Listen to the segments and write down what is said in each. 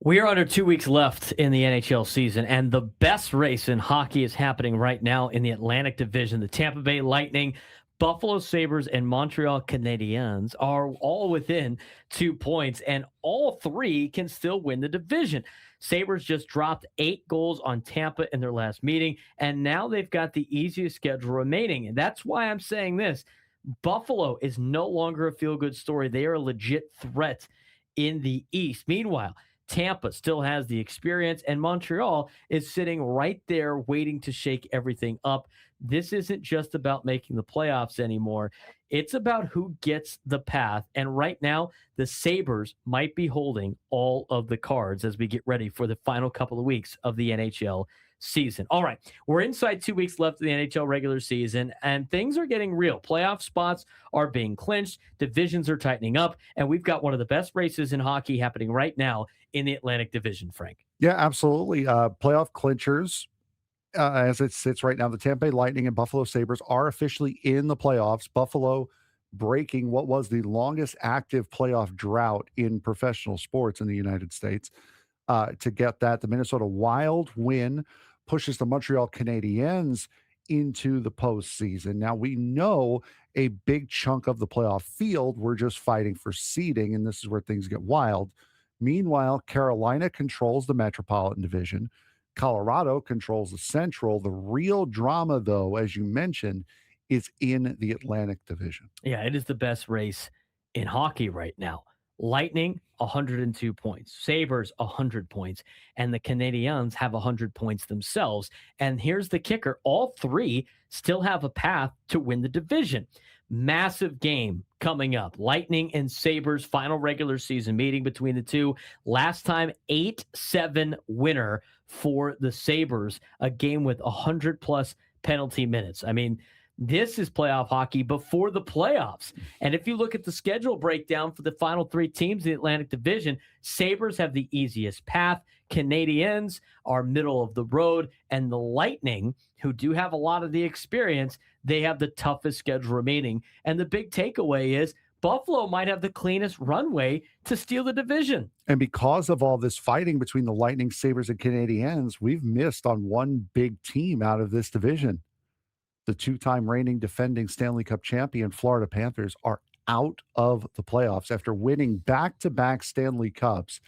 We are under 2 weeks left in the NHL season, and the best race in hockey is happening right now in the Atlantic Division. The Tampa Bay Lightning, Buffalo Sabres, and Montreal Canadiens are all within 2 points, and all three can still win the division. Sabres just dropped 8 goals on Tampa in their last meeting, and now they've got the easiest schedule remaining. And that's why I'm saying this. Buffalo is no longer a feel-good story. They are a legit threat in the East. Meanwhile, Tampa still has the experience, and Montreal is sitting right there waiting to shake everything up. This isn't just about making the playoffs anymore. It's about who gets the path. And right now, the Sabres might be holding all of the cards as we get ready for the final couple of weeks of the NHL season. All right, we're inside 2 weeks left of the NHL regular season, and things are getting real. Playoff spots are being clinched, divisions are tightening up, and we've got one of the best races in hockey happening right now in the Atlantic Division, Frank. Yeah, absolutely. Playoff clinchers, as it sits right now, the Tampa Bay Lightning and Buffalo Sabres are officially in the playoffs. Buffalo breaking what was the longest active playoff drought in professional sports in the United States. To get that, the Minnesota Wild win pushes the Montreal Canadiens into the postseason. Now, we know a big chunk of the playoff field, we're just fighting for seeding, and this is where things get wild. Meanwhile, Carolina controls the Metropolitan Division. Colorado controls the Central. The real drama, though, as you mentioned, is in the Atlantic Division. Yeah, it is the best race in hockey right now. Lightning, 102 points. Sabres, 100 points. And the Canadiens have 100 points themselves. And here's the kicker. All three still have a path to win the division. Massive game coming up. Lightning and Sabres final regular season meeting between the two. Last time, 8-7 winner for the Sabres. A game with 100-plus penalty minutes. I mean, this is playoff hockey before the playoffs. And if you look at the schedule breakdown for the final 3 teams in the Atlantic Division, Sabres have the easiest path. Canadiens are middle of the road. And the Lightning, who do have a lot of the experience, they have the toughest schedule remaining. And the big takeaway is Buffalo might have the cleanest runway to steal the division. And because of all this fighting between the Lightning, Sabres, and Canadiens, we've missed on one big team out of this division. The 2-time reigning defending Stanley Cup champion Florida Panthers are out of the playoffs after winning back-to-back Stanley Cups.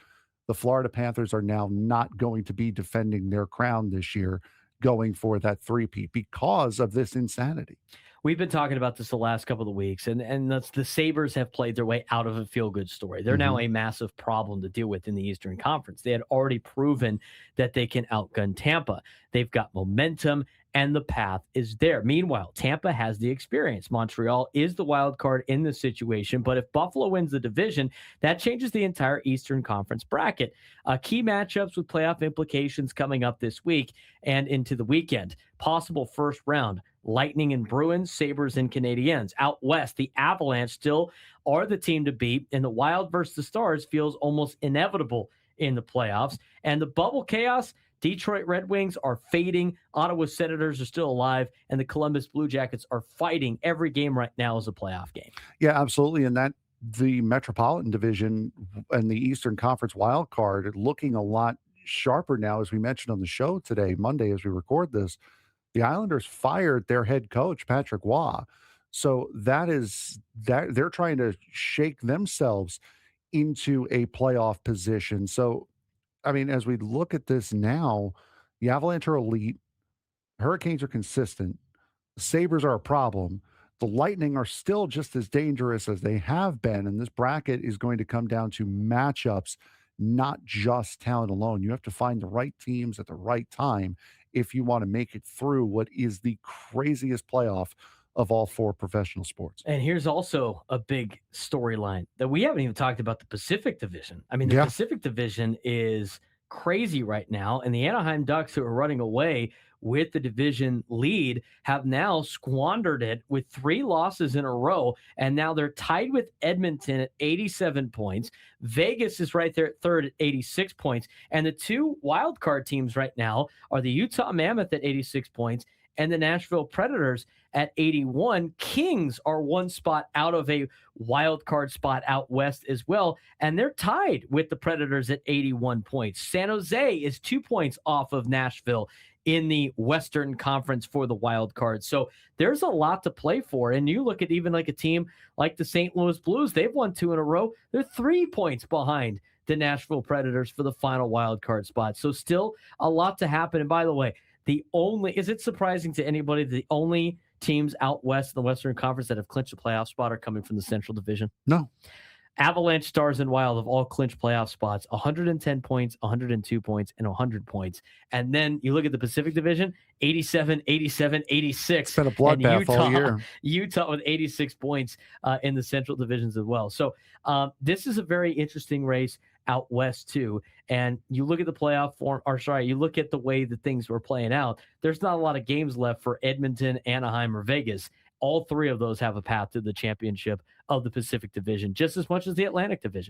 The Florida Panthers are now not going to be defending their crown this year, going for that three-peat because of this insanity. We've been talking about this the last couple of weeks, and that's the Sabres have played their way out of a feel-good story. They're now a massive problem to deal with in the Eastern Conference. They had already proven that they can outgun Tampa. They've got momentum, and the path is there. Meanwhile, Tampa has the experience. Montreal is the wild card in this situation, but if Buffalo wins the division, that changes the entire Eastern Conference bracket. Key matchups with playoff implications coming up this week and into the weekend. Possible first round. Lightning and Bruins, Sabres and Canadiens. Out west, the Avalanche still are the team to beat, and the Wild versus the Stars feels almost inevitable in the playoffs. And the bubble chaos, Detroit Red Wings are fading, Ottawa Senators are still alive, and the Columbus Blue Jackets are fighting. Every game right now is a playoff game. Yeah, absolutely. And that the Metropolitan Division and the Eastern Conference wild card looking a lot sharper now, as we mentioned on the show today, Monday, as we record this. The Islanders fired their head coach, Patrick Waugh. So that they're trying to shake themselves into a playoff position. So, I mean, as we look at this now, the Avalanche are elite. Hurricanes are consistent. The Sabres are a problem. The Lightning are still just as dangerous as they have been. And this bracket is going to come down to matchups, not just talent alone. You have to find the right teams at the right time if you want to make it through what is the craziest playoff of all 4 professional sports. And here's also a big storyline that we haven't even talked about: the Pacific Division. I mean, the Pacific Division is crazy right now, and the Anaheim Ducks, who are running away with the division lead, have now squandered it with 3 losses in a row, and now they're tied with Edmonton at 87 points. Vegas is right there at third at 86 points, and the 2 wild card teams right now are the Utah Mammoth at 86 points and the Nashville Predators at 81. Kings are one spot out of a wild card spot out west as well, and they're tied with the Predators at 81 points. San Jose is 2 points off of Nashville in the Western Conference for the wild card. So there's a lot to play for. And you look at even like a team like the St. Louis Blues, they've won 2 in a row. They're 3 points behind the Nashville Predators for the final wild card spot. So still a lot to happen. And by the way, is it surprising to anybody the only teams out west in the Western Conference that have clinched a playoff spot are coming from the Central Division? No. Avalanche, Stars, and Wild have all clinched playoff spots, 110 points, 102 points, and 100 points. And then you look at the Pacific Division, 87, 87, 86. It's been a bloodbath all year. Utah with 86 points in the Central Divisions as well. So this is a very interesting race out west too. And you look at the playoff form, you look at the way that things were playing out. There's not a lot of games left for Edmonton, Anaheim, or Vegas. All 3 of those have a path to the championship of the Pacific Division, just as much as the Atlantic Division.